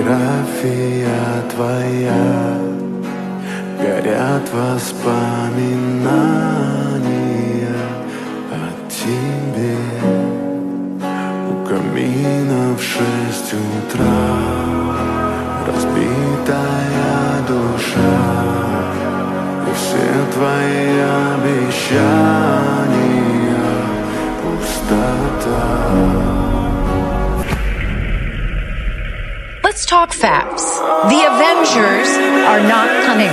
фотография твоя, горят воспоминания о тебе. У камина в 6 утра разбитая душа, и все твои обещания пустота. Let's talk facts. The Avengers are not coming.